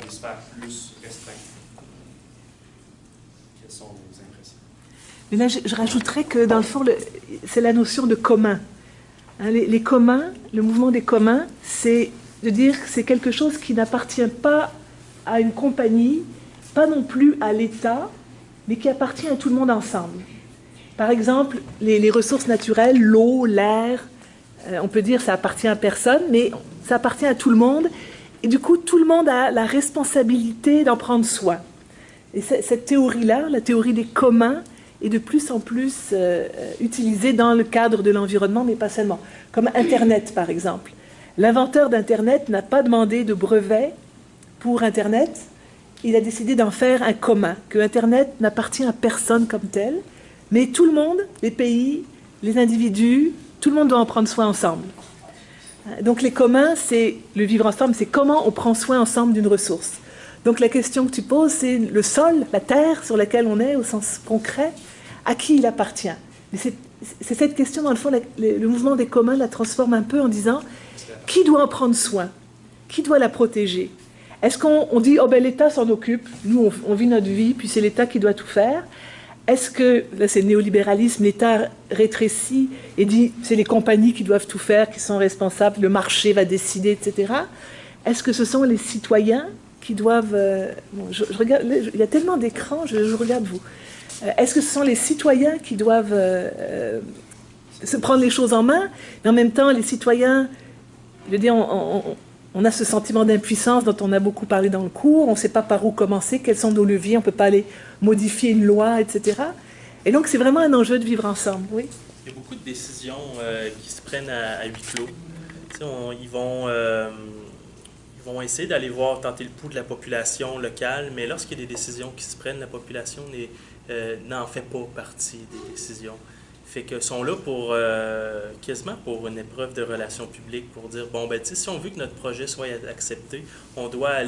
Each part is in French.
des sphères plus restreintes. Quelles sont vos impressions? Mais là, je rajouterais que dans le fond, c'est la notion de commun. Hein, les communs, le mouvement des communs, c'est de dire que c'est quelque chose qui n'appartient pas à une compagnie, pas non plus à l'État, mais qui appartient à tout le monde ensemble. Par exemple, les ressources naturelles, l'eau, l'air, on peut dire que ça appartient à personne, mais ça appartient à tout le monde. Et du coup, tout le monde a la responsabilité d'en prendre soin. Et cette théorie-là, la théorie des communs, est de plus en plus utilisée dans le cadre de l'environnement, mais pas seulement. Comme Internet, par exemple. L'inventeur d'Internet n'a pas demandé de brevet pour Internet. Il a décidé d'en faire un commun, que Internet n'appartient à personne comme tel, mais tout le monde, les pays, les individus, tout le monde doit en prendre soin ensemble. Donc les communs, c'est le vivre ensemble, c'est comment on prend soin ensemble d'une ressource. Donc la question que tu poses, c'est le sol, la terre sur laquelle on est au sens concret, à qui il appartient. Mais c'est cette question, dans le fond, le mouvement des communs la transforme un peu en disant qui doit en prendre soin, qui doit la protéger. Est-ce qu'on dit oh ben l'État s'en occupe, nous on vit notre vie, puis c'est l'État qui doit tout faire? Est-ce que, là c'est le néolibéralisme, l'État rétrécit et dit c'est les compagnies qui doivent tout faire, qui sont responsables, le marché va décider, etc. Est-ce que ce sont les citoyens qui doivent... bon, je regarde, il y a tellement d'écrans, je regarde vous. Est-ce que ce sont les citoyens qui doivent se prendre les choses en main? Mais en même temps, les citoyens, je veux dire, on a ce sentiment d'impuissance dont on a beaucoup parlé dans le cours, on ne sait pas par où commencer, quels sont nos leviers, on ne peut pas aller modifier une loi, etc. Et donc, c'est vraiment un enjeu de vivre ensemble, oui. Il y a beaucoup de décisions qui se prennent à huis clos. Ils vont essayer d'aller voir, tenter le pouls de la population locale, mais lorsqu'il y a des décisions qui se prennent, la population n'en fait pas partie des décisions. Fait que sont là pour quasiment pour une épreuve de relations publiques, pour dire bon ben tu sais si on veut que notre projet soit accepté, on doit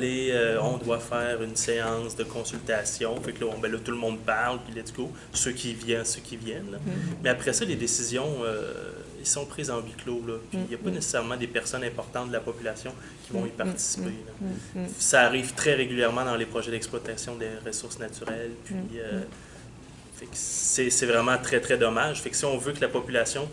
faire une séance de consultation. Fait que là, là tout le monde parle puis let's go, ceux qui viennent. Là. Mais après ça les décisions ils sont prises en huis clos là. Puis il n'y a pas nécessairement des personnes importantes de la population qui vont y participer. Là. Ça arrive très régulièrement dans les projets d'exploitation des ressources naturelles. Puis c'est vraiment très, très dommage. Fait que si on veut que la population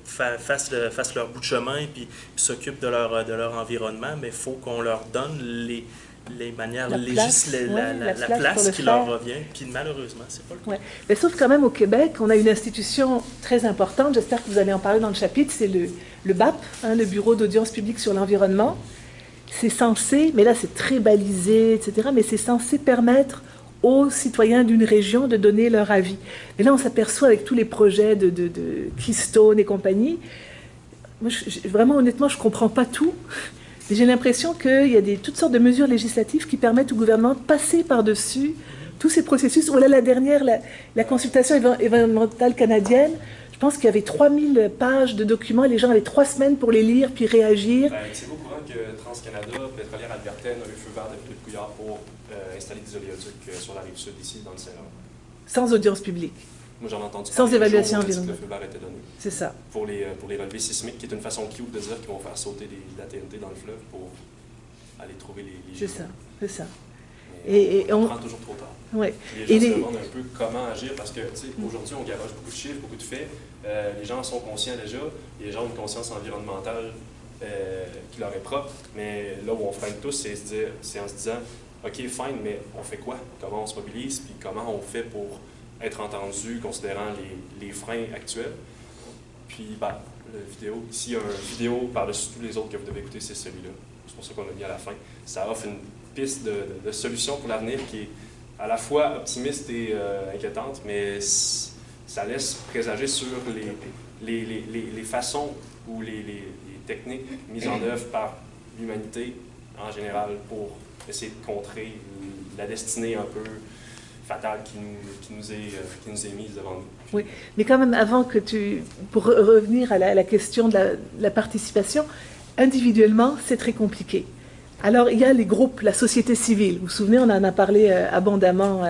fasse leur bout de chemin et puis s'occupe de leur environnement, mais il faut qu'on leur donne les manières, la place qui leur revient. Puis malheureusement, c'est pas le cas. Ouais. Mais sauf quand même au Québec, on a une institution très importante, j'espère que vous allez en parler dans le chapitre, c'est le BAP, hein, le Bureau d'audience publique sur l'environnement. C'est censé, mais là c'est très balisé, etc., mais c'est censé permettre aux citoyens d'une région de donner leur avis. Mais là, on s'aperçoit avec tous les projets de Keystone et compagnie, moi, vraiment, honnêtement, je ne comprends pas tout, mais j'ai l'impression qu'il y a toutes sortes de mesures législatives qui permettent au gouvernement de passer par-dessus tous ces processus. Voilà la dernière, la consultation environnementale canadienne. Je pense qu'il y avait 3000 pages de documents et les gens avaient 3 semaines pour les lire puis réagir. C'est au courant que TransCanada, Pétrolière Albertaine, a eu feu vert de Philippe Couillard pour installer des oléoducs sur la rive sud ici, dans le Saint-Laurent. Sans audience publique. Moi, j'en ai entendu sans évaluation environnementale. Le feu vert était donné. C'est ça. Pour les relevés sismiques, qui est une façon cute de dire qu'ils vont faire sauter la TNT dans le fleuve pour aller trouver les C'est ça, c'est ça. Et on prend toujours trop tard. Ouais. Les gens se demandent un peu comment agir parce que aujourd'hui, on garoche beaucoup de chiffres, beaucoup de faits. Les gens sont conscients déjà. Les gens ont une conscience environnementale qui leur est propre. Mais là où on freine tous, c'est en se disant OK, fine, mais on fait quoi? Comment on se mobilise? Puis comment on fait pour être entendu, considérant les freins actuels? Puis, s'il y a une vidéo par-dessus tous les autres que vous devez écouter, c'est celui-là. C'est pour ça qu'on l'a mis à la fin. Ça offre une piste de solution pour l'avenir qui est à la fois optimiste et inquiétante, mais ça laisse présager sur les façons ou les techniques mises en œuvre par l'humanité en général pour essayer de contrer la destinée un peu fatale qui nous est mise devant nous. Oui, mais quand même, avant que pour revenir à la question de la participation, individuellement, c'est très compliqué. Alors, il y a les groupes, la société civile. Vous vous souvenez, on en a parlé abondamment.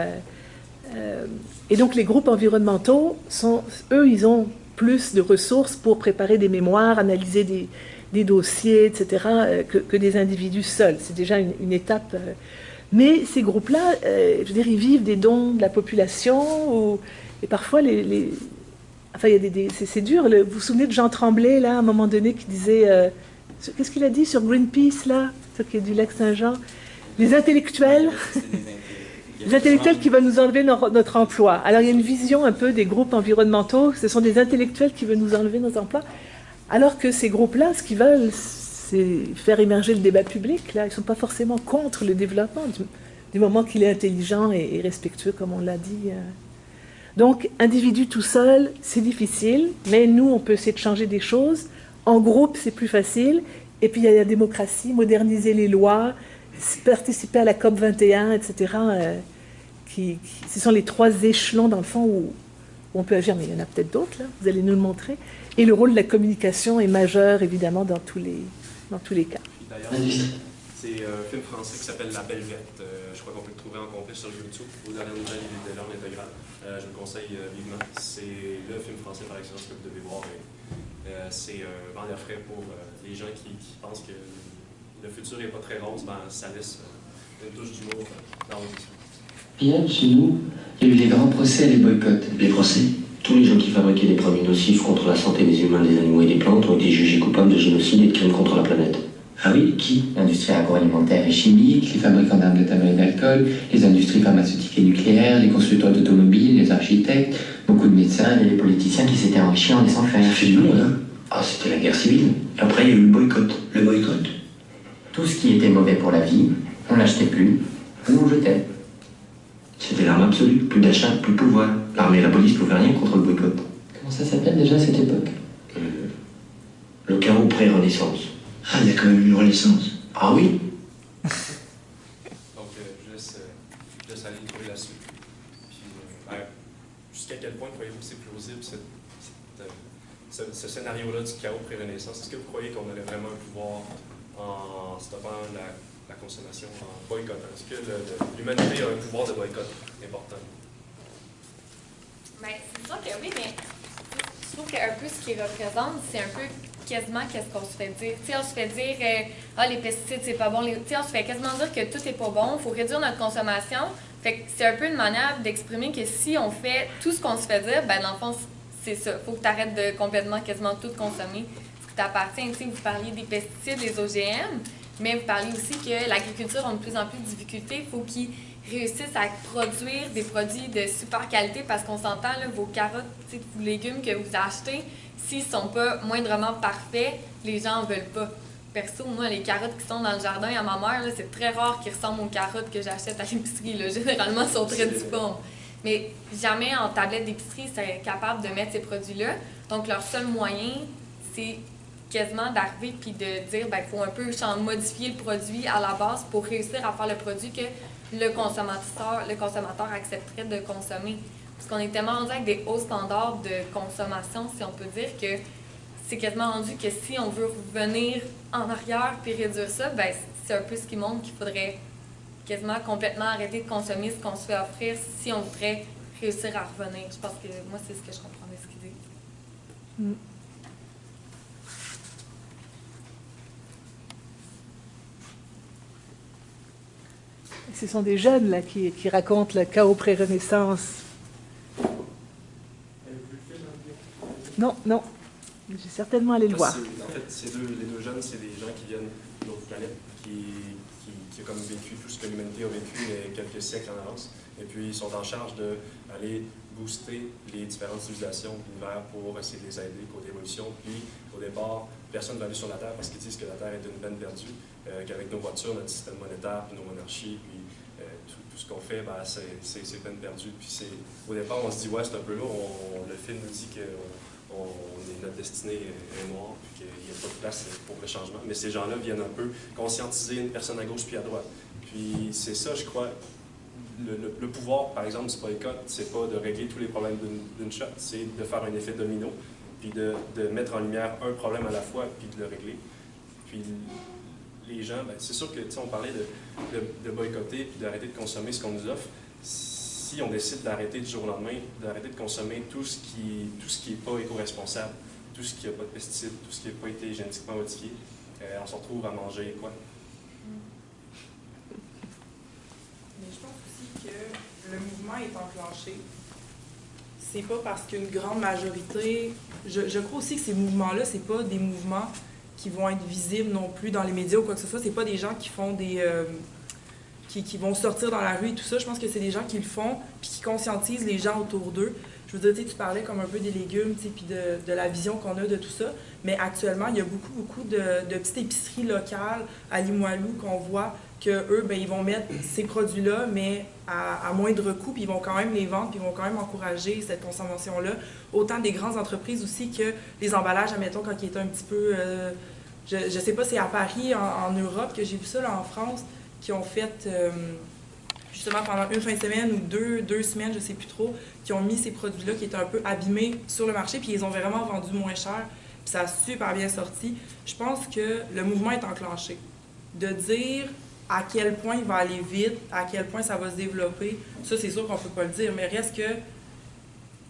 Et donc, les groupes environnementaux, eux, ils ont plus de ressources pour préparer des mémoires, analyser des dossiers, etc., que des individus seuls. C'est déjà une étape. Mais ces groupes-là, je veux dire, ils vivent des dons de la population, et parfois enfin, il y a c'est dur. Vous vous souvenez de Jean Tremblay, là, à un moment donné, qui disait... qu'est-ce qu'il a dit sur Greenpeace, là, ça qui est du lac Saint-Jean? Les intellectuels, les intellectuels qui veulent nous enlever notre emploi. Alors, il y a une vision un peu des groupes environnementaux, ce sont des intellectuels qui veulent nous enlever nos emplois, alors que ces groupes-là, ce qu'ils veulent, c'est faire émerger le débat public. Là, ils ne sont pas forcément contre le développement, du moment qu'il est intelligent et respectueux, comme on l'a dit. Donc, individu tout seul, c'est difficile, mais nous, on peut essayer de changer des choses. En groupe, c'est plus facile. Et puis, il y a la démocratie, moderniser les lois, participer à la COP 21, etc. Ce sont les 3 échelons, dans le fond, où on peut agir. Mais il y en a peut-être d'autres, là. Vous allez nous le montrer. Et le rôle de la communication est majeur, évidemment, dans tous les cas. D'ailleurs, c'est un film français qui s'appelle La Belle Verte. Je crois qu'on peut le trouver en complet sur YouTube. Aux dernières nouvelles, il est de l'heure intégrale. Je le conseille vivement. C'est le film français par excellence que vous devez voir. C'est un vent d'air frais pour les gens qui pensent que le futur n'est pas très rose. Ben, ça laisse une touche d'humour dans vos discours. Hier, chez nous, il y a eu les grands procès et les boycotts. Les procès? Tous les gens qui fabriquaient des produits nocifs contre la santé des humains, des animaux et des plantes ont été jugés coupables de génocide et de crimes contre la planète. Ah oui, qui? L'industrie agroalimentaire et chimique, les fabricants d'armes de tabac et d'alcool, les industries pharmaceutiques et nucléaires, les constructeurs d'automobiles, les architectes, beaucoup de médecins et les politiciens qui s'étaient enrichis en laissant faire. Ça fait du monde, hein? Ah, c'était la guerre civile. Et après, il y a eu le boycott. Le boycott? Tout ce qui était mauvais pour la vie, on n'achetait plus ou on jetait. C'était l'arme absolue. Plus d'achat, plus de pouvoir. L'armée et la police ne pouvaient rien contre le boycott. Comment ça s'appelle déjà à cette époque? Le chaos pré-renaissance. Ah, il y a quand même une renaissance. Ah oui? Donc, je laisse aller trouver la suite. Puis, jusqu'à quel point croyez-vous que c'est plausible, ce scénario-là du chaos pré-renaissance? Est-ce que vous croyez qu'on aurait vraiment un pouvoir en stoppant la consommation, en boycottant? Est-ce que l'humanité a un pouvoir de boycott important? Ben, c'est sûr que oui, mais je trouve qu'un peu ce qu'il représente, c'est un peu quasiment qu'est-ce qu'on se fait dire. T'sais, on se fait dire les pesticides, c'est pas bon. On se fait quasiment dire que tout est pas bon, il faut réduire notre consommation. Fait que c'est un peu une manière d'exprimer que si on fait tout ce qu'on se fait dire, ben dans le fond, c'est ça. Faut que tu arrêtes de complètement quasiment tout consommer. Ce qui t'appartient. Vous parliez des pesticides, des OGM, mais vous parliez aussi que l'agriculture a de plus en plus de difficultés. Il faut qu'ils réussissent à produire des produits de super qualité parce qu'on s'entend, là, vos carottes, vos légumes que vous achetez, s'ils ne sont pas moindrement parfaits, les gens n'en veulent pas. Perso, moi, les carottes qui sont dans le jardin à ma mère, c'est très rare qu'ils ressemblent aux carottes que j'achète à l'épicerie. Généralement, elles sont très difformes. Mais jamais en tablette d'épicerie, c'est capable de mettre ces produits-là. Donc, leur seul moyen, c'est quasiment d'arriver puis de dire ben faut un peu modifier le produit à la base pour réussir à faire le produit que le consommateur accepterait de consommer. Parce qu'on est tellement rendu avec des hauts standards de consommation, si on peut dire, que c'est quasiment rendu que si on veut revenir en arrière puis réduire ça, ben c'est un peu ce qui montre qu'il faudrait quasiment complètement arrêter de consommer ce qu'on se fait offrir si on voudrait réussir à revenir. Je pense que moi, c'est ce que je comprends de ce qu'il dit. Ce sont des jeunes là, qui racontent le chaos pré-renaissance. Non, non. J'ai certainement allé le voir. En fait, les deux jeunes, c'est des gens qui viennent d'une autre planète, qui ont comme vécu tout ce que l'humanité a vécu mais quelques siècles en avance. Et puis, ils sont en charge d'aller booster les différentes civilisations de l'univers pour essayer de les aider côté évolution. Puis, au départ, personne ne va aller sur la Terre parce qu'ils disent que la Terre est une peine perdue, qu'avec nos voitures, notre système monétaire, puis nos monarchies, puis tout ce qu'on fait, ben, c'est peine perdue. Puis, au départ, on se dit, ouais, c'est un peu lourd. Le film nous dit que notre destinée est noire, puis qu'il n'y a pas de place pour le changement. Mais ces gens-là viennent un peu conscientiser une personne à gauche puis à droite. Puis c'est ça, je crois, le pouvoir, par exemple, du boycott, c'est pas de régler tous les problèmes d'une shot, c'est de faire un effet domino, puis de mettre en lumière un problème à la fois, puis de le régler. Puis les gens, ben, c'est sûr que, on parlait de boycotter, puis d'arrêter de consommer ce qu'on nous offre. Si on décide d'arrêter du jour au lendemain, d'arrêter de consommer tout ce qui n'est pas éco-responsable, tout ce qui n'a pas de pesticides, tout ce qui n'a pas été génétiquement modifié, on se retrouve à manger quoi? Mais je pense aussi que le mouvement est enclenché. C'est pas parce qu'une grande majorité... Je crois aussi que ces mouvements-là, c'est pas des mouvements qui vont être visibles non plus dans les médias ou quoi que ce soit. C'est pas des gens qui font des... qui vont sortir dans la rue et tout ça. Je pense que c'est des gens qui le font puis qui conscientisent les gens autour d'eux. Je veux dire, tu parlais comme un peu des légumes, puis de la vision qu'on a de tout ça. Mais actuellement, il y a beaucoup de petites épiceries locales à Limoilou qu'on voit qu'eux, ben, ils vont mettre ces produits-là, mais à moindre coût, puis ils vont quand même les vendre, puis ils vont quand même encourager cette consommation-là. Autant des grandes entreprises aussi que les emballages, admettons, quand ils étaient un petit peu... je sais pas, c'est à Paris, en Europe, que j'ai vu ça, là, en France, qui ont fait... justement pendant une fin de semaine ou deux semaines, je sais plus trop, qui ont mis ces produits-là qui étaient un peu abîmés sur le marché, puis ils ont vraiment vendu moins cher, puis ça a super bien sorti. Je pense que le mouvement est enclenché. De dire à quel point il va aller vite, à quel point ça va se développer, ça c'est sûr qu'on peut pas le dire, mais reste que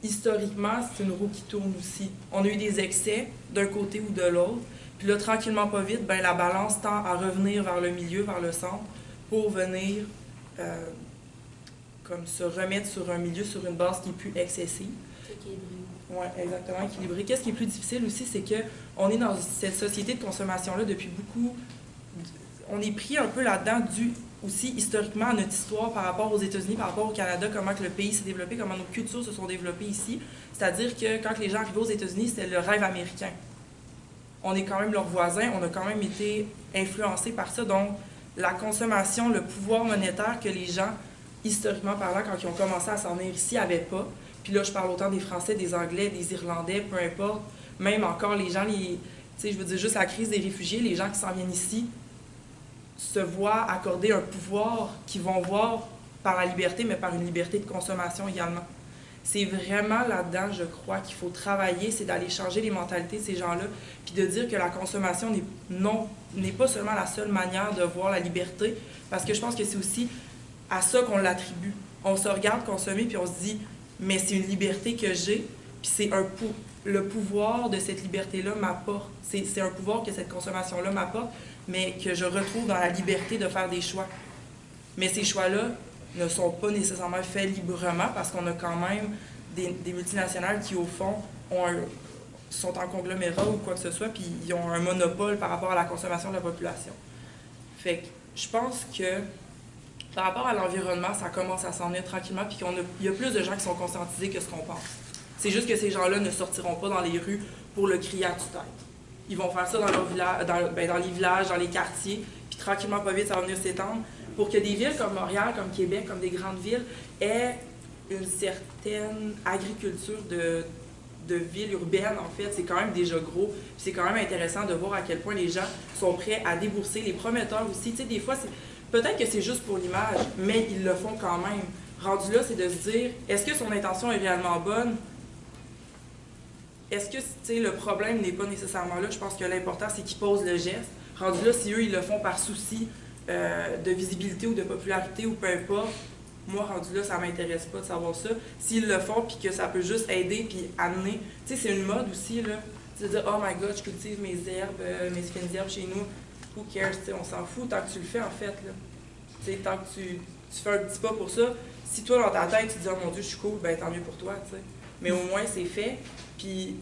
historiquement, c'est une roue qui tourne aussi. On a eu des excès d'un côté ou de l'autre, puis là, tranquillement pas vite, ben, la balance tend à revenir vers le milieu, vers le centre, pour venir comme se remettre sur un milieu, sur une base qui est plus excessive. Oui, exactement, équilibré. Qu'est-ce qui est plus difficile aussi, c'est qu'on est dans cette société de consommation-là depuis beaucoup... On est pris un peu là-dedans dû aussi historiquement à notre histoire par rapport aux États-Unis, par rapport au Canada, comment que le pays s'est développé, comment nos cultures se sont développées ici. C'est-à-dire que quand les gens arrivaient aux États-Unis, c'était le rêve américain. On est quand même leurs voisins, on a quand même été influencés par ça. Donc, la consommation, le pouvoir monétaire que les gens, historiquement parlant, quand ils ont commencé à s'en venir ici, n'avaient pas. Puis là, je parle autant des Français, des Anglais, des Irlandais, peu importe. Même encore les gens, tu sais, je veux dire juste la crise des réfugiés, les gens qui s'en viennent ici se voient accorder un pouvoir qu'ils vont voir par la liberté, mais par une liberté de consommation également. C'est vraiment là-dedans, je crois, qu'il faut travailler, c'est d'aller changer les mentalités de ces gens-là, puis de dire que la consommation n'est pas seulement la seule manière de voir la liberté, parce que je pense que c'est aussi à ça qu'on l'attribue. On se regarde consommer, puis on se dit, mais c'est une liberté que j'ai, puis c'est le pouvoir de cette liberté-là m'apporte. C'est un pouvoir que cette consommation-là m'apporte, mais que je retrouve dans la liberté de faire des choix. Mais ces choix-là ne sont pas nécessairement faits librement parce qu'on a quand même des multinationales qui, au fond, sont en conglomérat ou quoi que ce soit, puis ils ont un monopole par rapport à la consommation de la population. Fait que je pense que par rapport à l'environnement, ça commence à s'en venir tranquillement, puis il y a plus de gens qui sont conscientisés que ce qu'on pense. C'est juste que ces gens-là ne sortiront pas dans les rues pour le crier à tue-tête. Ils vont faire ça dans leur village, dans les villages, dans les quartiers, puis tranquillement, pas vite, ça va venir s'étendre, pour que des villes comme Montréal, comme Québec, comme des grandes villes, aient une certaine agriculture de ville urbaine, en fait. C'est quand même déjà gros. C'est quand même intéressant de voir à quel point les gens sont prêts à débourser. Les prometteurs aussi, tu sais, des fois, peut-être que c'est juste pour l'image, mais ils le font quand même. Rendu là, c'est de se dire, est-ce que son intention est réellement bonne? Est-ce que, tu sais, le problème n'est pas nécessairement là? Je pense que l'important, c'est qu'ils posent le geste. Rendu là, si eux, ils le font par souci de visibilité ou de popularité ou peu importe, moi, rendu là, ça m'intéresse pas de savoir ça. S'ils le font, puis que ça peut juste aider, puis amener... Tu sais, c'est une mode aussi, là. Tu sais, dire, oh my God, je cultive mes herbes, mes fines herbes chez nous. Who cares, tu sais, on s'en fout tant que tu le fais, en fait, là. Tu sais, tant que tu fais un petit pas pour ça. Si toi, dans ta tête, tu te dis, oh mon Dieu, je suis cool, ben tant mieux pour toi, tu sais. Mais au moins, c'est fait. Puis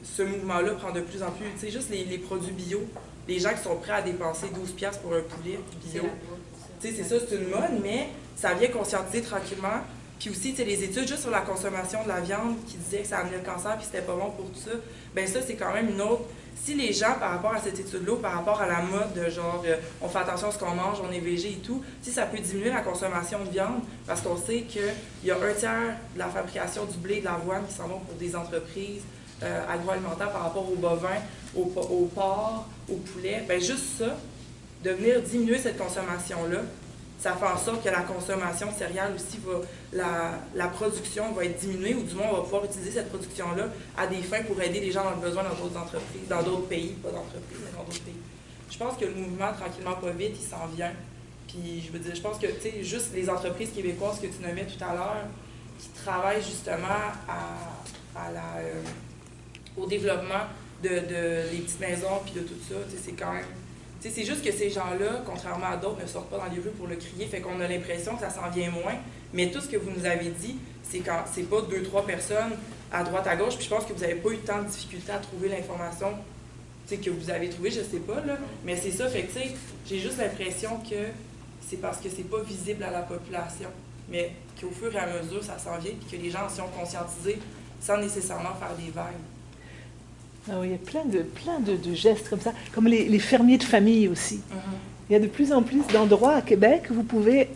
ce mouvement-là prend de plus en plus, tu sais, juste les produits bio, les gens qui sont prêts à dépenser 12$ pour un poulet bio. Tu sais, c'est ça, c'est une mode, mais ça vient conscientiser tranquillement. Puis aussi, tu sais, les études juste sur la consommation de la viande qui disaient que ça amenait le cancer puis c'était pas bon pour tout ça, bien ça, c'est quand même une autre... Si les gens, par rapport à cette étude-là, par rapport à la mode de genre, on fait attention à ce qu'on mange, on est végé et tout, si ça peut diminuer la consommation de viande, parce qu'on sait qu'il y a 1/3 de la fabrication du blé et de l'avoine qui s'en vont pour des entreprises agroalimentaires par rapport aux bovins, aux porcs, aux poulets, bien juste ça, de venir diminuer cette consommation-là, ça fait en sorte que la consommation de céréales aussi la production va être diminuée, ou du moins on va pouvoir utiliser cette production-là à des fins pour aider les gens dans le besoin dans d'autres entreprises, dans d'autres pays, pas d'entreprises, mais dans d'autres pays. Je pense que le mouvement, tranquillement pas vite, il s'en vient. Puis je veux dire, je pense que, tu sais, juste les entreprises québécoises que tu nommais tout à l'heure, qui travaillent justement au développement les petites maisons, puis de tout ça. C'est quand même... c'est juste que ces gens-là, contrairement à d'autres, ne sortent pas dans les rues pour le crier, fait qu'on a l'impression que ça s'en vient moins. Mais tout ce que vous nous avez dit, c'est quand c'est pas 2-3 personnes à droite, à gauche, puis je pense que vous n'avez pas eu tant de difficulté à trouver l'information que vous avez trouvée, je sais pas, là. Mais c'est ça, fait que j'ai juste l'impression que c'est parce que c'est pas visible à la population, mais qu'au fur et à mesure, ça s'en vient, puis que les gens s'y ont conscientisé sans nécessairement faire des vagues. Ah oui, il y a plein de gestes comme ça, comme les fermiers de famille aussi. Il y a de plus en plus d'endroits à Québec où vous pouvez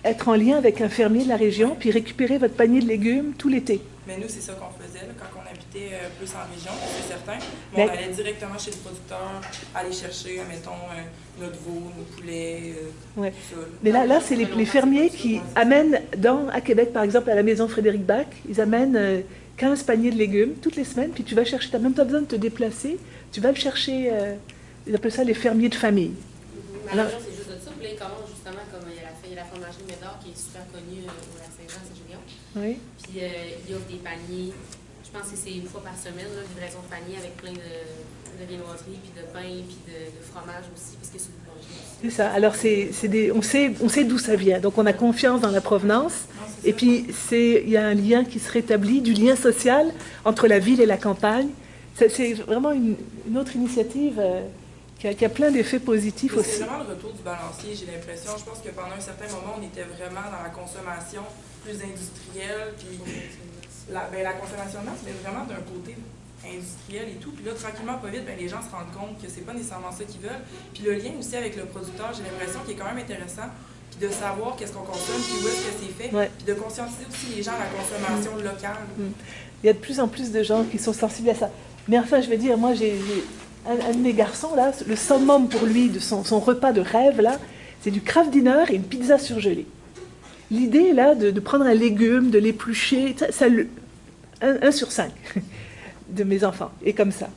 être en lien avec un fermier de la région puis récupérer votre panier de légumes tout l'été. Mais nous, c'est ça qu'on faisait là, quand on habitait plus en région, c'est certain. Mais on allait directement chez le producteur, aller chercher, mettons, notre veau, nos poulets, tout ça. Mais là c'est les fermiers qui amènent, à Québec, par exemple, à la maison Frédéric Bach, ils amènent 15 paniers de légumes toutes les semaines, puis tu vas chercher, tu n'as même pas besoin de te déplacer, tu vas le chercher, ils appellent ça les fermiers de famille. Alors, c'est juste de ça, puis là, ils commencent justement, comme il y a la fromagerie Médard qui est super connue au Lac-Saint-Jean, Saint-Julien. Oui. Puis il offre des paniers, je pense que c'est une fois par semaine, là, livraison de paniers avec plein de viennoiseries, puis de pain, puis de fromage aussi, parce que c'est une boulangerie aussi. C'est ça. Alors, on sait d'où ça vient. Donc, on a confiance dans la provenance. Et puis, il y a un lien qui se rétablit, du lien social entre la ville et la campagne. C'est vraiment une autre initiative qui a plein d'effets positifs aussi. C'est vraiment le retour du balancier, j'ai l'impression. Je pense que pendant un certain moment, on était vraiment dans la consommation plus industrielle, puis la consommation de masse, mais vraiment d'un côté industriel et tout. Puis là, tranquillement, pas vite, les gens se rendent compte que c'est pas nécessairement ça qu'ils veulent. Puis le lien aussi avec le producteur, j'ai l'impression qu'il est quand même intéressant, puis de savoir qu'est-ce qu'on consomme, puis où est-ce que c'est fait, puis de conscientiser aussi les gens à la consommation locale. Il y a de plus en plus de gens qui sont sensibles à ça. Mais enfin, je veux dire, moi, j'ai un de mes garçons, là, le summum pour lui de son repas de rêve, là, c'est du Kraft Dinner et une pizza surgelée. L'idée, là, de prendre un légume, de l'éplucher, un sur 5 de mes enfants, et comme ça.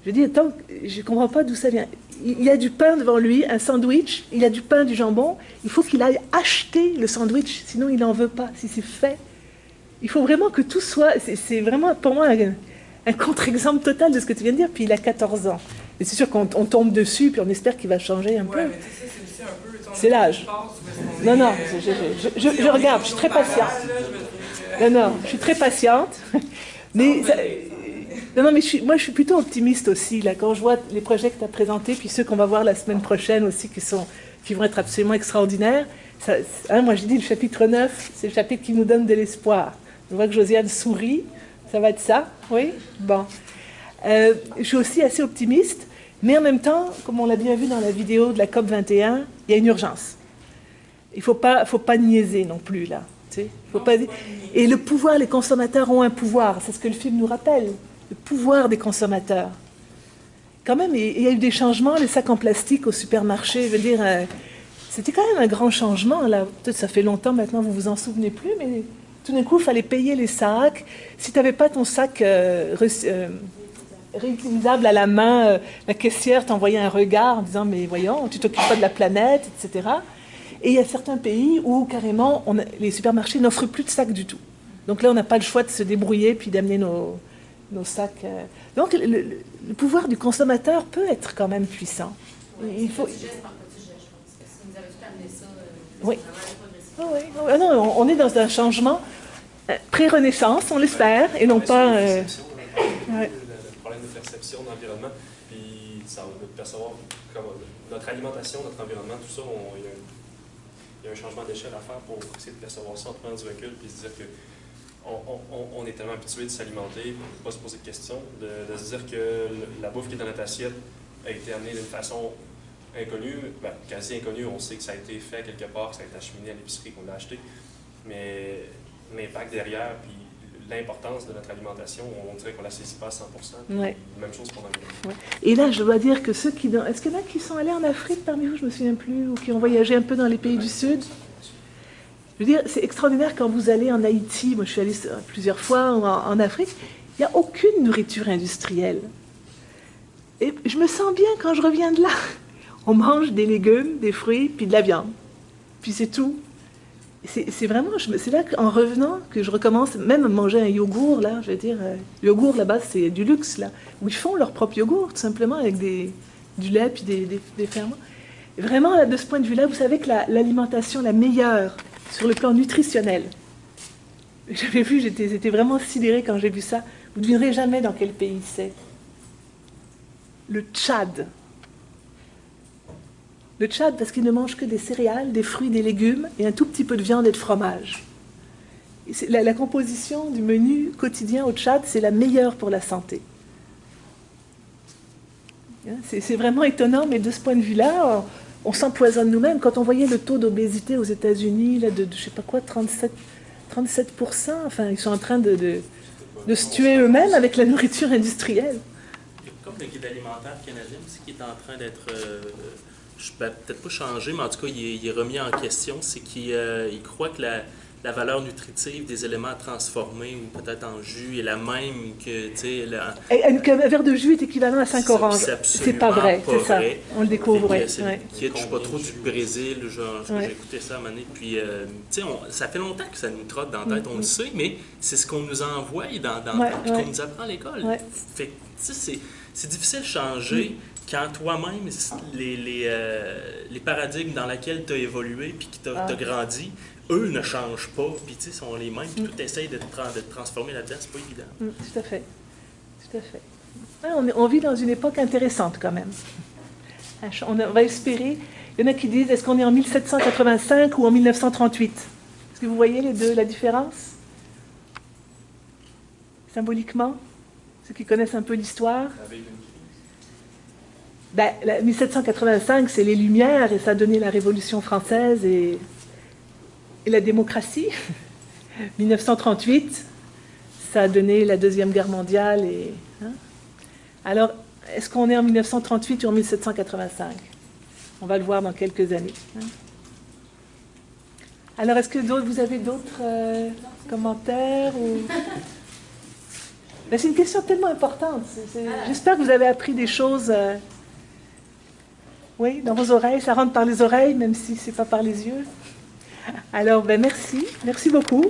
Je dis, attends, je ne comprends pas d'où ça vient. Il y a du pain devant lui, un sandwich, il y a du pain, du jambon, il faut qu'il aille acheter le sandwich, sinon il n'en veut pas, si c'est fait. Il faut vraiment que tout soit... C'est vraiment, pour moi, un contre-exemple total de ce que tu viens de dire, puis il a 14 ans. Et c'est sûr qu'on tombe dessus, puis on espère qu'il va changer un peu. Mais tu sais, c'est aussi un peu... C'est l'âge. Non, je regarde, je suis très patiente. Non, je suis très patiente. Mais moi, je suis plutôt optimiste aussi, là, quand je vois les projets que tu as présentés, puis ceux qu'on va voir la semaine prochaine aussi, qui vont être absolument extraordinaires. Moi, j'ai dit le chapitre 9, c'est le chapitre qui nous donne de l'espoir. Je vois que Josiane sourit. Ça va être ça, oui? Bon. Je suis aussi assez optimiste, mais en même temps, comme on l'a bien vu dans la vidéo de la COP 21, il y a une urgence. Il ne faut pas niaiser non plus, là. Tu sais, faut pas... Et le pouvoir, les consommateurs ont un pouvoir, c'est ce que le film nous rappelle, le pouvoir des consommateurs. Quand même, il y a eu des changements, les sacs en plastique au supermarché, je veux dire, c'était quand même un grand changement, là. Peut-être ça fait longtemps maintenant, vous vous en souvenez plus, mais... Tout d'un coup, il fallait payer les sacs. Si tu n'avais pas ton sac réutilisable à la main, la caissière t'envoyait un regard en disant « mais voyons, tu t'occupes pas de la planète », etc. Et il y a certains pays où carrément les supermarchés n'offrent plus de sacs du tout. Donc là, on n'a pas le choix de se débrouiller puis d'amener nos sacs. Donc le pouvoir du consommateur peut être quand même puissant. Il faut... Oui. Oui. Non, on est dans un changement pré-renaissance, on l'espère, et non pas... Le problème de perception d'environnement, puis ça va percevoir comme notre alimentation, notre environnement, tout ça, il y a un changement d'échelle à faire pour essayer de percevoir ça en prenant du recul, puis se dire que on est tellement habitué de s'alimenter, de ne pas se poser de questions, de se dire que la bouffe qui est dans notre assiette a été amenée d'une façon inconnue, quasi inconnue. On sait que ça a été fait quelque part, que ça a été acheminé à l'épicerie, qu'on l'a acheté, mais l'impact derrière, puis l'importance de notre alimentation, on dirait qu'on ne la saisit pas à 100%. Ouais. Même chose pour l'environnement. Ouais. Et là, je dois dire que ceux qui... Est-ce qu'il y en a qui sont allés en Afrique parmi vous, je ne me souviens plus, ou qui ont voyagé un peu dans les pays du Sud? Je veux dire, c'est extraordinaire quand vous allez en Haïti, moi je suis allée plusieurs fois en Afrique, il n'y a aucune nourriture industrielle. Et je me sens bien quand je reviens de là. On mange des légumes, des fruits, puis de la viande. Puis c'est tout. C'est vraiment, c'est là qu'en revenant que je recommence même à manger un yogourt, là, je veux dire, le yogourt là-bas, c'est du luxe, là, où ils font leur propre yogourt, tout simplement, avec du lait puis des ferments. Et vraiment, là, de ce point de vue-là, vous savez que l'alimentation la meilleure sur le plan nutritionnel, j'avais vu, j'étais vraiment sidérée quand j'ai vu ça, vous ne devinerez jamais dans quel pays c'est. Le Tchad. Le Tchad, parce qu'ils ne mangent que des céréales, des fruits, des légumes et un tout petit peu de viande et de fromage. La composition du menu quotidien au Tchad, c'est la meilleure pour la santé. C'est vraiment étonnant, mais de ce point de vue-là, on s'empoisonne nous-mêmes. Quand on voyait le taux d'obésité aux États-Unis, là, de je ne sais pas quoi, 37%, enfin, ils sont en train de se tuer eux-mêmes avec la nourriture industrielle. Comme le guide alimentaire canadien aussi, qui est en train d'être... peut-être pas changé, mais en tout cas, il est remis en question, c'est qu'il croit que la valeur nutritive des éléments transformés ou peut-être en jus est la même que, tu sais... Qu'un verre de jus est équivalent à 5 oranges. C'est pas vrai, c'est ça. On le découvre, oui. Je ne sais pas trop du Brésil, j'ai écouté ça à un moment donné, puis, tu sais, ça fait longtemps que ça nous trotte dans la tête, on le sait, mais c'est ce qu'on nous envoie puis qu'on nous apprend à l'école. Fait que, tu sais, c'est difficile de changer... Quand toi-même, les paradigmes dans lesquels tu as évolué puis qui t'as grandi, eux ne changent pas, puis tu sais, sont les mêmes, puis tout essaye de te transformer là-dedans, c'est pas évident. Tout à fait. Tout à fait. On vit dans une époque intéressante quand même. On va espérer. Il y en a qui disent, est-ce qu'on est en 1785 ou en 1938? Est-ce que vous voyez les deux, la différence? Symboliquement, ceux qui connaissent un peu l'histoire. 1785, c'est les Lumières, et ça a donné la Révolution française et la démocratie. 1938, ça a donné la Deuxième Guerre mondiale. Alors, est-ce qu'on est en 1938 ou en 1785? On va le voir dans quelques années. Alors, est-ce que vous avez d'autres commentaires ou... C'est une question tellement importante. J'espère que vous avez appris des choses... Oui, dans vos oreilles, ça rentre par les oreilles, même si ce n'est pas par les yeux. Alors, merci beaucoup.